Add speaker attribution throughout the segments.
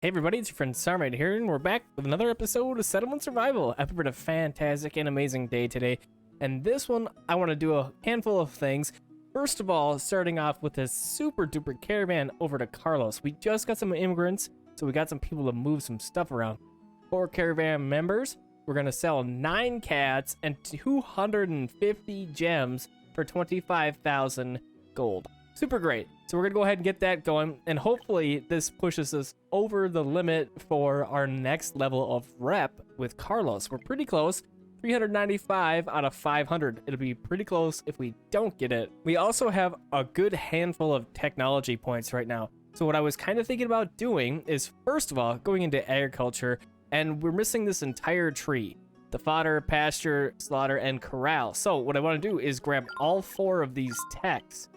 Speaker 1: Hey everybody, it's your friend Sarmate here, and we're back with another episode of Settlement Survival. I've prepared a fantastic and amazing day today, and this one, I want to do a handful of things. First of all, starting off with this super duper caravan over to Carlos. We just got some immigrants, so we got some people to move some stuff around. 4 caravan members, we're going to sell 9 cats and 250 gems for 25,000 gold. Super great. So we're gonna go ahead and get that going, and hopefully this pushes us over the limit for our next level of rep with Carlos. We're pretty close, 395 out of 500. It'll be pretty close if we don't get it. We also have a good handful of technology points right now. So what I was kind of thinking about doing is, first of all, going into agriculture, and we're missing this entire tree. The fodder, pasture, slaughter, and corral. So what I want to do is grab all 4 of these techs.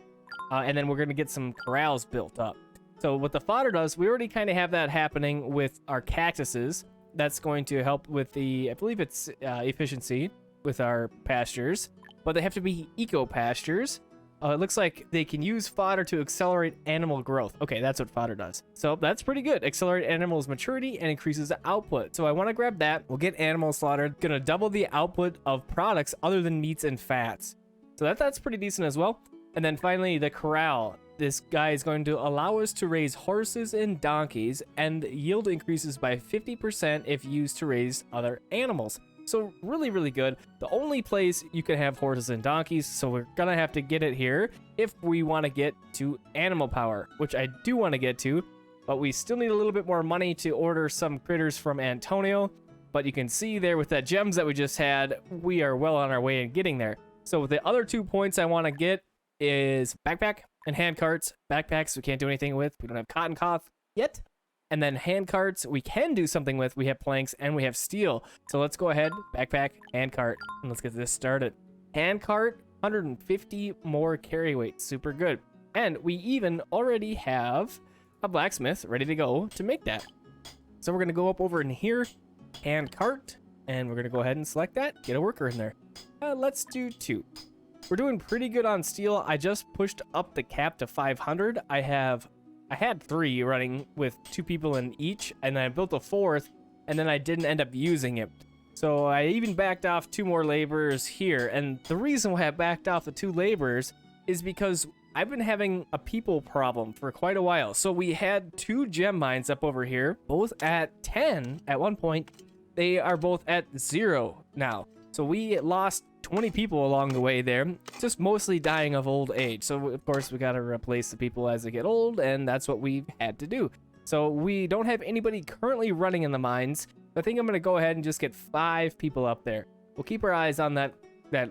Speaker 1: And then we're going to get some corrals built up. So what the fodder does, we already kind of have that happening with our cactuses. That's going to help with the, I believe it's efficiency with our pastures. But they have to be eco pastures. It looks like they can use fodder to accelerate animal growth. Okay, that's what fodder does. So that's pretty good. Accelerate animals' maturity and increases the output. So I want to grab that. We'll get animal slaughter. Going to double the output of products other than meats and fats. So that's pretty decent as well. And then finally, the corral. This guy is going to allow us to raise horses and donkeys, and yield increases by 50% if used to raise other animals. So really, really good. The only place you can have horses and donkeys, so we're gonna have to get it here if we want to get to animal power, which I do want to get to, but we still need a little bit more money to order some critters from Antonio. But you can see there with that gems that we just had, we are well on our way in getting there. So the other 2 points I want to get is backpack and hand carts. Backpacks we can't do anything with. We don't have cotton cloth yet. And then hand carts we can do something with. We have planks and we have steel. So let's go ahead, backpack, hand cart, and let's get this started. Hand cart, 150 more carry weight. Super good. And we even already have a blacksmith ready to go to make that. So we're going to go up over in here, hand cart, and we're going to go ahead and select that, get a worker in there. Let's do 2. We're doing pretty good on steel. I just pushed up the cap to 500. I had 3 running with 2 people in each, and then I built a 4th, and then I didn't end up using it. So I even backed off 2 more laborers here, and the reason why I backed off the 2 laborers is because I've been having a people problem for quite a while. So we had 2 gem mines up over here, both at 10 at one point. They are both at 0 now. So we lost 20 people along the way there, just mostly dying of old age. So of course we got to replace the people as they get old, and that's what we've had to do. So we don't have anybody currently running in the mines. I think I'm going to go ahead and just get 5 people up there. We'll keep our eyes on that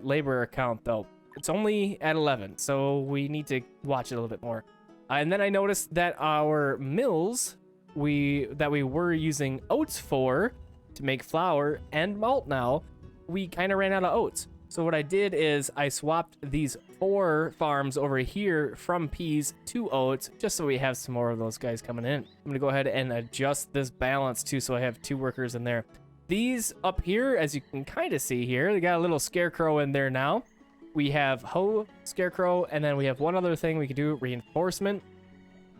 Speaker 1: labor account though. It's only at 11, so we need to watch it a little bit more. And then I noticed that our mills that we were using oats for to make flour and malt now, we kind of ran out of oats. So what I did is I swapped these 4 farms over here from peas to oats, just so we have some more of those guys coming in. I'm gonna go ahead and adjust this balance too, so I have 2 workers in there. These up here, as you can kind of see here, they got a little scarecrow in there now. We have hoe, scarecrow, and then we have one other thing we can do, reinforcement.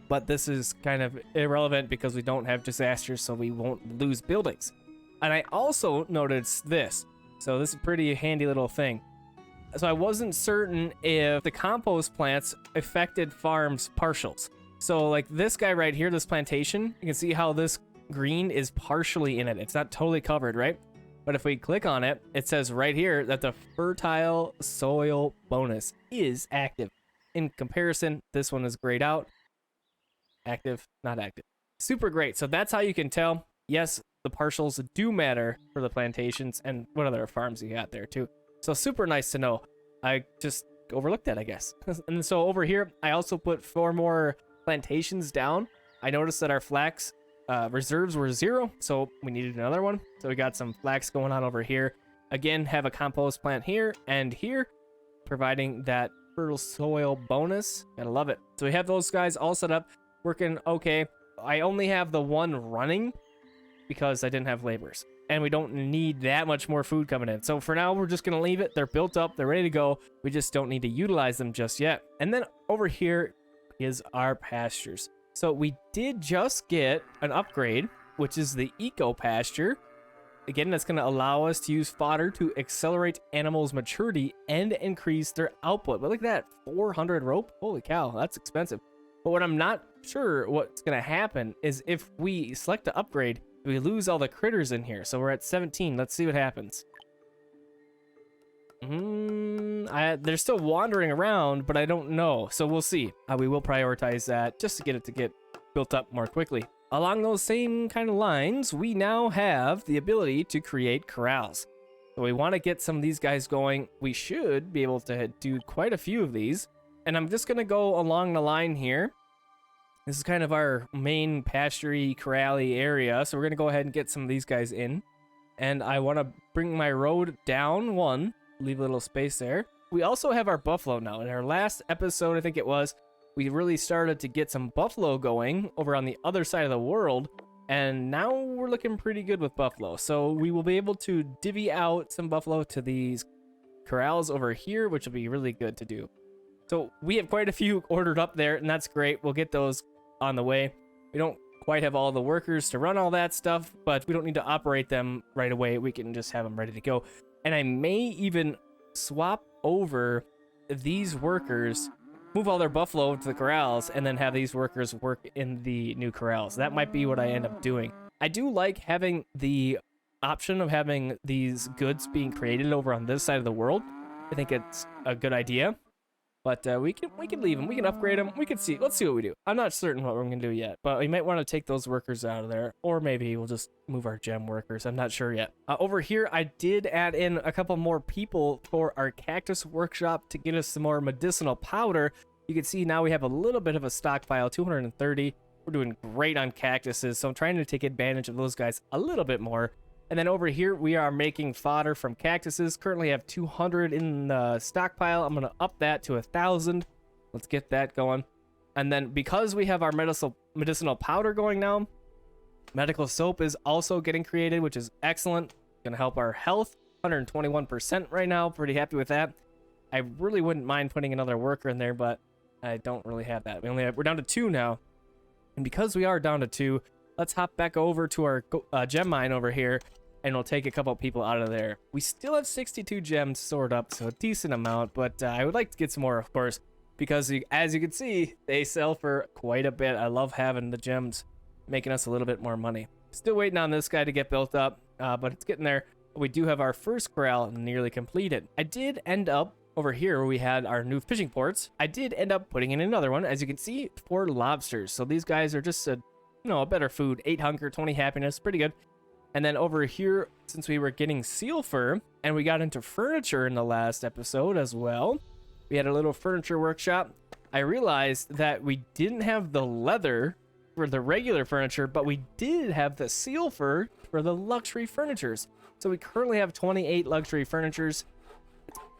Speaker 1: But this is kind of irrelevant because we don't have disasters, so we won't lose buildings. And I also noticed this. So this is a pretty handy little thing. So I wasn't certain if the compost plants affected farms' partials. So like this guy right here, this plantation, you can see how this green is partially in it. It's not totally covered, right? But if we click on it, it says right here that the fertile soil bonus is active. In comparison, this one is grayed out. Active, not active. Super great. So that's how you can tell. Yes, the partials do matter for the plantations and what other farms you got there too. So super nice to know. I just overlooked that, I guess. And so over here, I also put 4 more plantations down. I noticed that our flax reserves were 0, so we needed another one. So we got some flax going on over here. Again, have a compost plant here and here, providing that fertile soil bonus. Gotta love it. So we have those guys all set up, working okay. I only have the 1 running because I didn't have laborers, and we don't need that much more food coming in. So for now, we're just going to leave it. They're built up. They're ready to go. We just don't need to utilize them just yet. And then over here is our pastures. So we did just get an upgrade, which is the Eco Pasture. Again, that's going to allow us to use fodder to accelerate animals' maturity and increase their output. But look at that, 400 rope. Holy cow, that's expensive. But what I'm not sure what's going to happen is if we select the upgrade, we lose all the critters in here. So we're at 17. Let's see what happens. They're still wandering around, but I don't know. So we'll see. We will prioritize that just to get it to get built up more quickly. Along those same kind of lines, we now have the ability to create corrals. So we want to get some of these guys going. We should be able to do quite a few of these. And I'm just going to go along the line here. This is kind of our main pasture-y, corral-y area. So we're going to go ahead and get some of these guys in. And I want to bring my road down one. Leave a little space there. We also have our buffalo now. In our last episode, I think it was, we really started to get some buffalo going over on the other side of the world. And now we're looking pretty good with buffalo. So we will be able to divvy out some buffalo to these corrals over here, which will be really good to do. So we have quite a few ordered up there, and that's great. We'll get those on the way. We don't quite have all the workers to run all that stuff, but we don't need to operate them right away. We can just have them ready to go. And I may even swap over these workers, move all their buffalo to the corrals, and then have these workers work in the new corrals. That might be what I end up doing. I do like having the option of having these goods being created over on this side of the world. I think it's a good idea. But we can leave them. We can upgrade them. We can see. Let's see what we do. I'm not certain what we're going to do yet, but we might want to take those workers out of there, or maybe we'll just move our gem workers. I'm not sure yet. Over here, I did add in a couple more people for our cactus workshop to get us some more medicinal powder. You can see now we have a little bit of a stockpile, 230. We're doing great on cactuses, so I'm trying to take advantage of those guys a little bit more. And then over here, we are making fodder from cactuses. Currently have 200 in the stockpile. I'm going to up that to 1,000. Let's get that going. And then because we have our medicinal powder going now, medical soap is also getting created, which is excellent. Going to help our health. 121% right now. Pretty happy with that. I really wouldn't mind putting another worker in there, but I don't really have that. We're down to 2 now. And because we are down to 2, let's hop back over to our gem mine over here. And we'll take a couple people out of there. We still have 62 gems stored up, so a decent amount, but I would like to get some more, of course, because as you can see, they sell for quite a bit. I love having the gems making us a little bit more money. Still waiting on this guy to get built up, but it's getting there. We do have our first corral nearly completed. I did end up over here where we had our new fishing ports. I did end up putting in another one, as you can see, for lobsters. So these guys are just a better food. 8 hunger, 20 happiness, pretty good. And then over here, since we were getting seal fur, and we got into furniture in the last episode as well, we had a little furniture workshop. I realized that we didn't have the leather for the regular furniture, but we did have the seal fur for the luxury furnitures. So we currently have 28 luxury furnitures.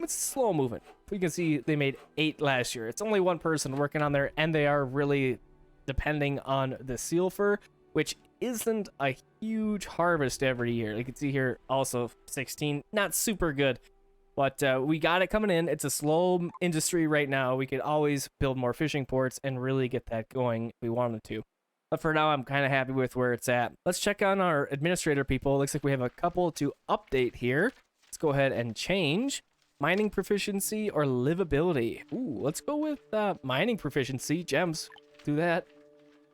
Speaker 1: It's slow moving. We can see they made 8 last year. It's only one person working on there, and they are really depending on the seal fur, which isn't a huge harvest every year. You can see here also 16, not super good, but we got it coming in. It's a slow industry right now. We could always build more fishing ports and really get that going if we wanted to. But for now, I'm kind of happy with where it's at. Let's check on our administrator people. Looks like we have a couple to update here. Let's go ahead and change mining proficiency or livability. Ooh, let's go with mining proficiency, gems. Do that.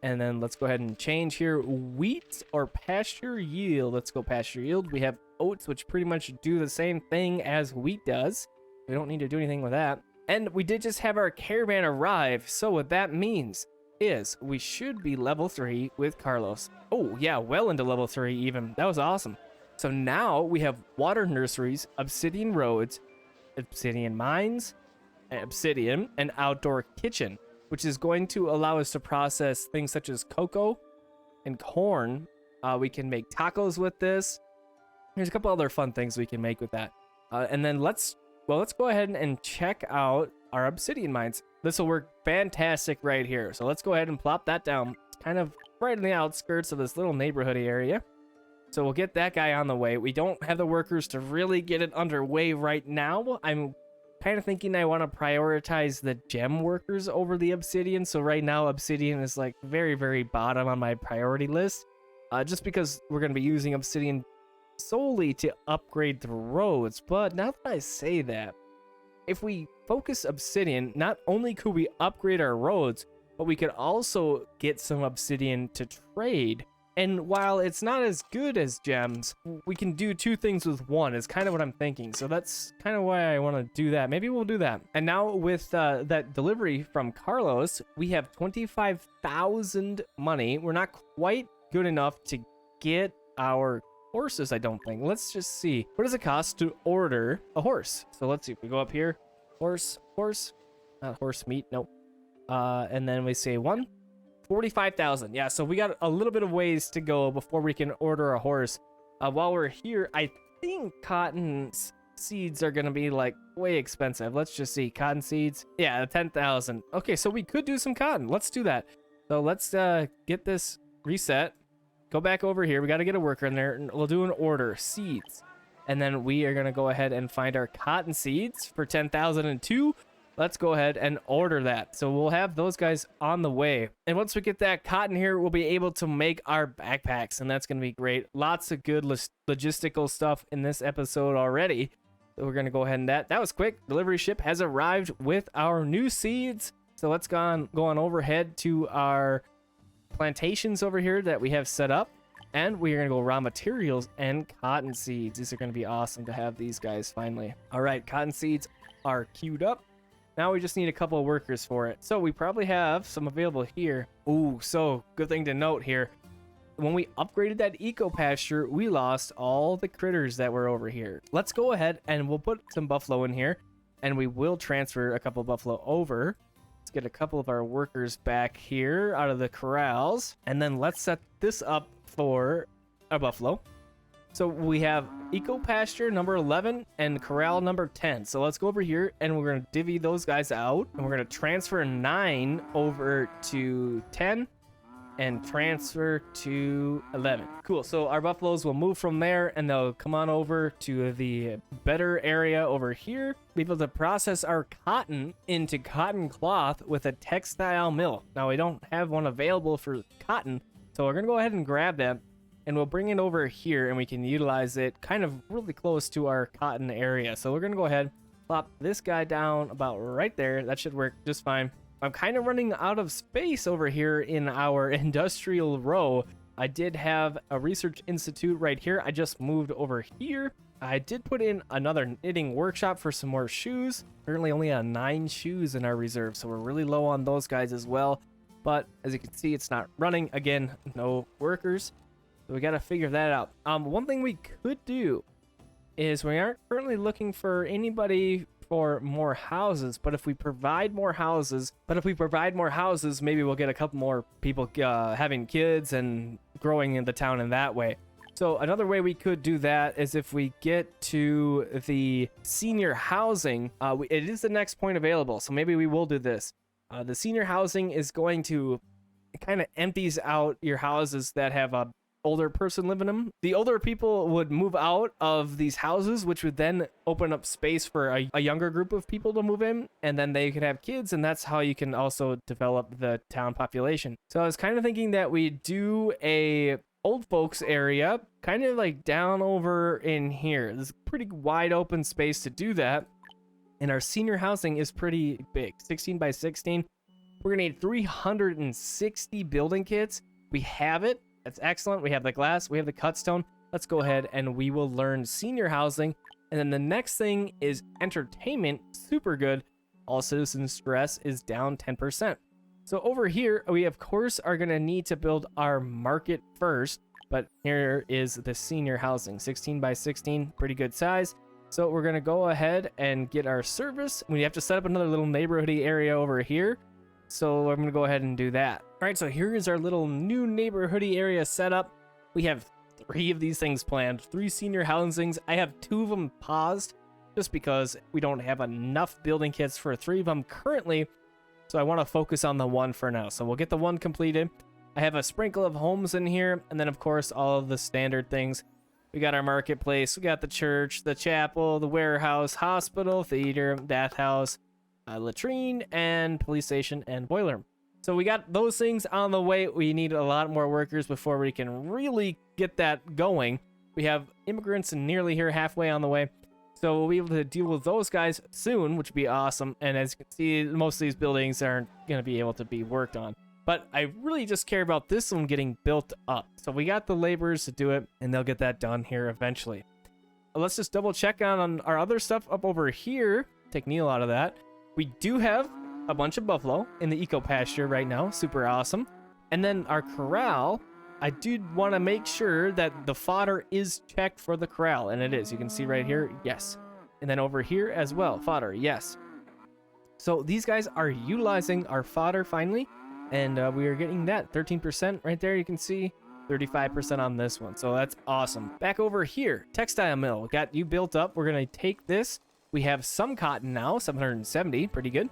Speaker 1: And then let's go ahead and change here wheat or pasture yield. Let's go pasture yield. We have oats, which pretty much do the same thing as wheat does. We don't need to do anything with that. And we did just have our caravan arrive. So what that means is we should be level 3 with Carlos. Oh yeah, well into level 3 even. That was awesome. So now we have water nurseries, obsidian roads, obsidian mines, obsidian, and outdoor kitchen, which is going to allow us to process things such as cocoa and corn. We can make tacos with this. There's a couple other fun things we can make with that. And then let's go ahead and check out our obsidian mines. This will work fantastic right here. So let's go ahead and plop that down. It's kind of right in the outskirts of this little neighborhood area. So we'll get that guy on the way. We don't have the workers to really get it underway right now. I'm kind of thinking I want to prioritize the gem workers over the obsidian. So right now, obsidian is like very, very bottom on my priority list. Just because we're going to be using obsidian solely to upgrade the roads. But now that I say that, if we focus obsidian, not only could we upgrade our roads, but we could also get some obsidian to trade. And while it's not as good as gems, we can do two things with one, is kind of what I'm thinking. So that's kind of why I want to do that. Maybe we'll do that. And now with that delivery from Carlos, we have 25,000 money. We're not quite good enough to get our horses, I don't think. Let's just see. What does it cost to order a horse? So let's see. If we go up here, horse, not horse meat, nope. And then we say 45,000. Yeah, so we got a little bit of ways to go before we can order a horse. While we're here, I think cotton seeds are gonna be like way expensive. Let's just see. Cotton seeds, yeah, 10,000. Okay, so we could do some cotton. Let's do that. So let's get this reset. Go back over here. We got to get a worker in there. We'll do an order, seeds, and then we are gonna go ahead and find our cotton seeds for 10,002. Let's go ahead and order that. So we'll have those guys on the way. And once we get that cotton here, we'll be able to make our backpacks, and that's going to be great. Lots of good logistical stuff in this episode already. So we're going to go ahead and that was quick. Delivery ship has arrived with our new seeds. So let's go on overhead to our plantations over here that we have set up. And we're going to go raw materials and cotton seeds. These are going to be awesome to have these guys finally. All right, cotton seeds are queued up. Now we just need a couple of workers for it. So we probably have some available here. Ooh, so good thing to note here. When we upgraded that eco pasture, we lost all the critters that were over here. Let's go ahead and we'll put some buffalo in here, and we will transfer a couple of buffalo over. Let's get a couple of our workers back here out of the corrals, and then let's set this up for a buffalo. So we have eco pasture number 11 and corral number 10. So let's go over here and we're going to divvy those guys out, and we're going to transfer 9 over to 10 and transfer to 11. Cool. So our buffaloes will move from there and they'll come on over to the better area over here. We'll be able to process our cotton into cotton cloth with a textile mill. Now we don't have one available for cotton, so we're going to go ahead and grab that. And we'll bring it over here and we can utilize it kind of really close to our cotton area. So we're going to go ahead, plop this guy down about right there. That should work just fine. I'm kind of running out of space over here in our industrial row. I did have a research institute right here. I just moved over here. I did put in another knitting workshop for some more shoes. Currently only 9 shoes in our reserve, so we're really low on those guys as well. But as you can see, it's not running. Again, no workers. So we got to figure that out. One thing we could do is we aren't currently looking for anybody for more houses, but if we provide more houses, maybe we'll get a couple more people having kids and growing in the town in that way. So another way we could do that is if we get to the senior housing, it is the next point available. So maybe we will do this. The senior housing is going to kind of empties out your houses that have a older person living in them. The older people would move out of these houses, which would then open up space for a younger group of people to move in, and then they could have kids, and that's how you can also develop the town population. So I was kind of thinking that we do a old folks area, kind of like down over in here. There's pretty wide open space to do that, and our senior housing is pretty big, 16 by 16. We're gonna need 360 building kits. We have it. That's excellent. We have the glass, we have the cut stone. Let's go ahead and we will learn senior housing. And then the next thing is entertainment. Super good. All citizen stress is down 10%. So over here, we of course are going to need to build our market first. But here is the senior housing, 16 by 16, pretty good size. So we're going to go ahead and get our service. We have to set up another little neighborhoody area over here. So I'm going to go ahead and do that. All right, so here is our little new neighborhoody area set up. We have 3 of these things planned, 3 senior housings. I have 2 of them paused just because we don't have enough building kits for 3 of them currently. So I want to focus on the 1 for now. So we'll get the 1 completed. I have a sprinkle of homes in here, and then of course all of the standard things. We got our marketplace, we got the church, the chapel, the warehouse, hospital, theater, bathhouse, latrine, and police station, and boiler. So we got those things on the way. We need a lot more workers before we can really get that going. We have immigrants nearly here, halfway on the way. So we'll be able to deal with those guys soon, which would be awesome. And as you can see, most of these buildings aren't going to be able to be worked on. But I really just care about this one getting built up. So we got the laborers to do it, and they'll get that done here eventually. Let's just double check on our other stuff up over here. Take Neil out of that. We do have a bunch of buffalo in the eco pasture right now. Super awesome. And then our corral, I do want to make sure that the fodder is checked for the corral, and it is. You can see right here, yes. And then over here as well, fodder, yes. So these guys are utilizing our fodder finally, and we are getting that 13% right there. You can see 35% on this one, so that's awesome. Back over here, textile mill, got you built up. We're gonna take this. We have some cotton now, 770, pretty good.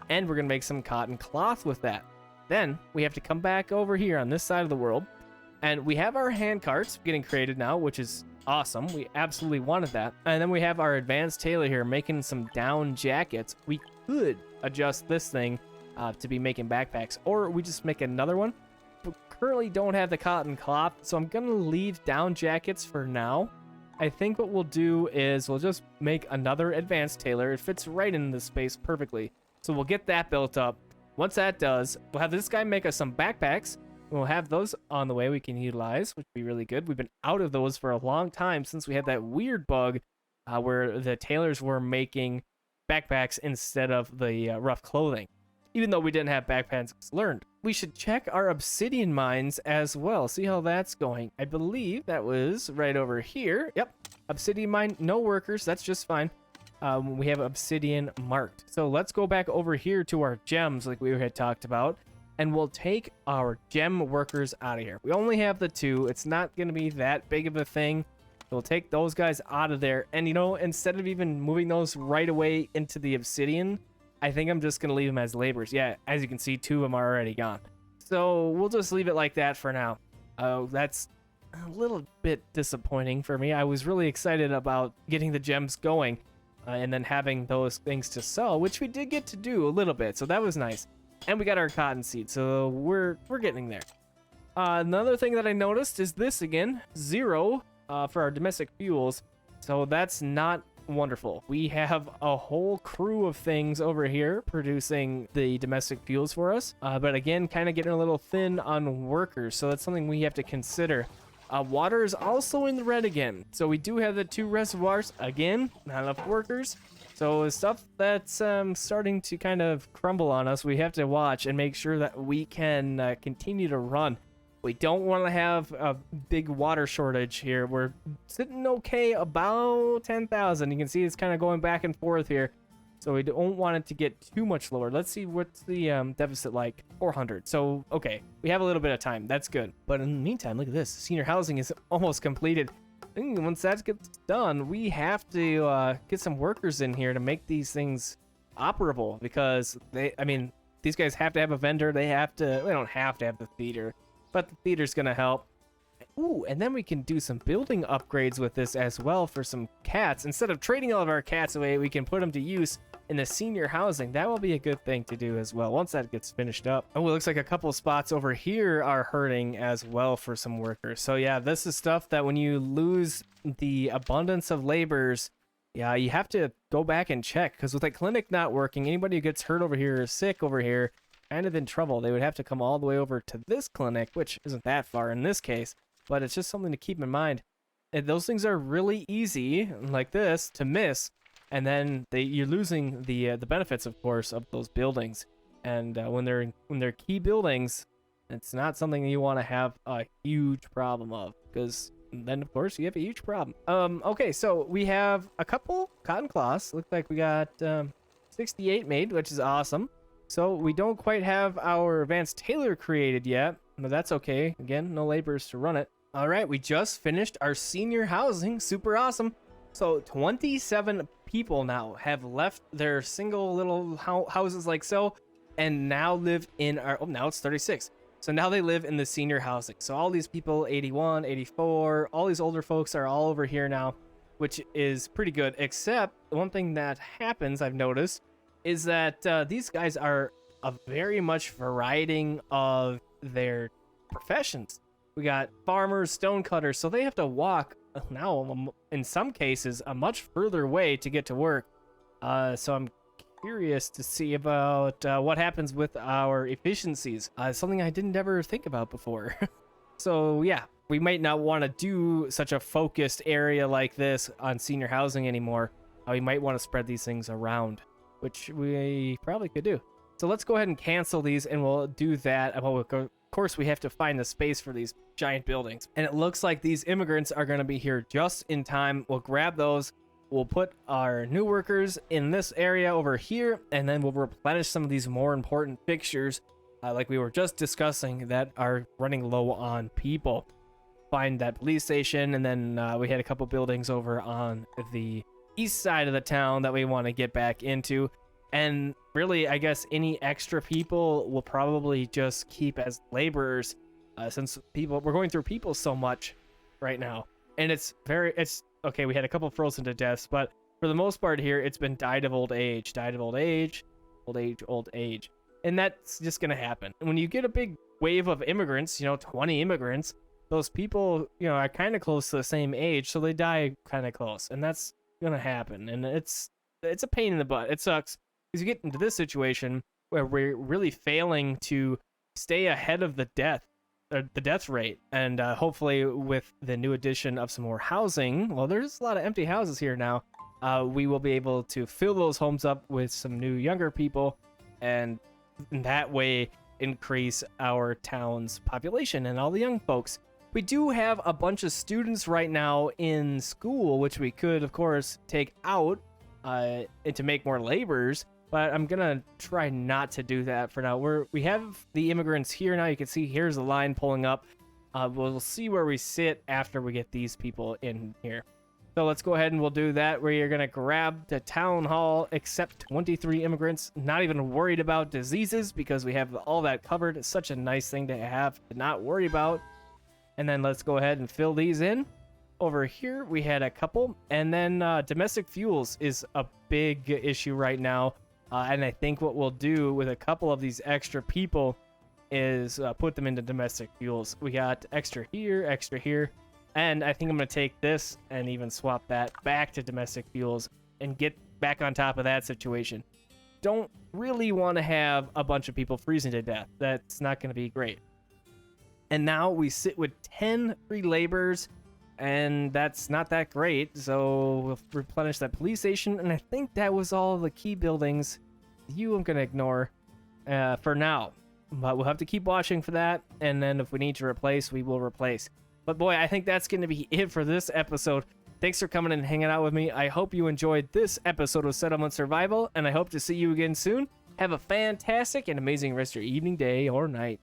Speaker 1: And we're gonna make some cotton cloth with that. Then we have to come back over here on this side of the world, and we have our hand carts getting created now, which is awesome. We absolutely wanted that. And then we have our advanced tailor here making some down jackets. We could adjust this thing to be making backpacks, or we just make another one. But currently don't have the cotton cloth, so I'm gonna leave down jackets for now. I think what we'll do is we'll just make another advanced tailor. It fits right in this space perfectly. So we'll get that built up. Once that does, we'll have this guy make us some backpacks. We'll have those on the way we can utilize, which would be really good. We've been out of those for a long time since we had that weird bug where the tailors were making backpacks instead of the rough clothing. Even though we didn't have backpacks learned. We should check our obsidian mines as well. See how that's going. I believe that was right over here. Yep. Obsidian mine, no workers. That's just fine. We have obsidian marked. So let's go back over here to our gems like we had talked about. And we'll take our gem workers out of here. We only have the 2. It's not going to be that big of a thing. We'll take those guys out of there. And, you know, instead of even moving those right away into the obsidian, I think I'm just going to leave them as laborers. Yeah, as you can see, 2 of them are already gone. So we'll just leave it like that for now. That's a little bit disappointing for me. I was really excited about getting the gems going and then having those things to sell, which we did get to do a little bit. So that was nice. And we got our cotton seed, so we're getting there. Another thing that I noticed is this again, 0 for our domestic fuels. So that's not wonderful. We have a whole crew of things over here producing the domestic fuels for us. But again, kind of getting a little thin on workers. So that's something we have to consider. Water is also in the red again. So we do have the 2 reservoirs. Again, not enough workers. So stuff that's starting to kind of crumble on us, we have to watch and make sure that we can continue to run. We don't want to have a big water shortage here. We're sitting okay about 10,000. You can see it's kind of going back and forth here. So we don't want it to get too much lower. Let's see what's the deficit like. 400. So, okay, we have a little bit of time. That's good. But in the meantime, look at this. Senior housing is almost completed. And once that gets done, we have to get some workers in here to make these things operable because these guys have to have a vendor. They don't have to have the theater, but the theater's going to help. Ooh, and then we can do some building upgrades with this as well for some cats. Instead of trading all of our cats away, we can put them to use in the senior housing. That will be a good thing to do as well once that gets finished up. Oh, it looks like a couple of spots over here are hurting as well for some workers. So yeah, this is stuff that when you lose the abundance of laborers, yeah, you have to go back and check because with that clinic not working, anybody who gets hurt over here or sick over here, kind of in trouble. They would have to come all the way over to this clinic, which isn't that far in this case. But it's just something to keep in mind. And those things are really easy, like this, to miss. And then you're losing the benefits, of course, of those buildings. And when they're key buildings, it's not something you want to have a huge problem of. Because then, of course, you have a huge problem. Okay, so we have a couple cotton cloths. Looks like we got 68 made, which is awesome. So we don't quite have our advanced tailor created yet. But that's okay. Again, no laborers to run it. All right, we just finished our senior housing. Super awesome. So 27 people now have left their single little houses like so and now live in our... Oh, now it's 36. So now they live in the senior housing. So all these people, 81, 84, all these older folks are all over here now, which is pretty good. Except one thing that happens, I've noticed, is that these guys are a very much variety of their professions. We got farmers, stonecutters, so they have to walk now, in some cases, a much further way to get to work. So I'm curious to see about what happens with our efficiencies. Something I didn't ever think about before. So yeah, we might not want to do such a focused area like this on senior housing anymore. We might want to spread these things around, which we probably could do. So let's go ahead and cancel these, and we'll do that. Well, of course, we have to find the space for these giant buildings. And it looks like these immigrants are going to be here just in time. We'll grab those. We'll put our new workers in this area over here, and then we'll replenish some of these more important fixtures, like we were just discussing, that are running low on people. Find that police station, and then we had a couple buildings over on the east side of the town that we want to get back into. And really, I guess any extra people will probably just keep as laborers, since we're going through people so much right now. And it's okay, we had a couple frozen to deaths, but for the most part here, it's been died of old age. And that's just going to happen. And when you get a big wave of immigrants, 20 immigrants, those people, are kind of close to the same age, so they die kind of close. And that's going to happen. And it's a pain in the butt. It sucks. Because you get into this situation where we're really failing to stay ahead of the death rate. And hopefully with the new addition of some more housing, well, there's a lot of empty houses here now, we will be able to fill those homes up with some new younger people, and in that way increase our town's population and all the young folks. We do have a bunch of students right now in school, which we could, of course, take out to make more laborers. But I'm gonna try not to do that for now. We have the immigrants here now. You can see here's the line pulling up. We'll see where we sit after we get these people in here. So let's go ahead and we'll do that. We're gonna grab the town hall, accept 23 immigrants. Not even worried about diseases because we have all that covered. It's such a nice thing to have to not worry about. And then let's go ahead and fill these in. Over here we had a couple, and then domestic fuels is a big issue right now. And I think what we'll do with a couple of these extra people is put them into domestic fuels. We got extra here, and I think I'm going to take this and even swap that back to domestic fuels and get back on top of that situation. Don't really want to have a bunch of people freezing to death. That's not going to be great. And now we sit with 10 free laborers, and that's not that great. So we'll replenish that police station, and I think that was all the key buildings. I'm going to ignore for now, but we'll have to keep watching for that, and then if we need to replace, we will replace. But boy, I think that's going to be it for this episode. Thanks for coming and hanging out with me. I hope you enjoyed this episode of Settlement Survival, and I hope to see you again soon. Have a fantastic and amazing rest of your evening, day, or night.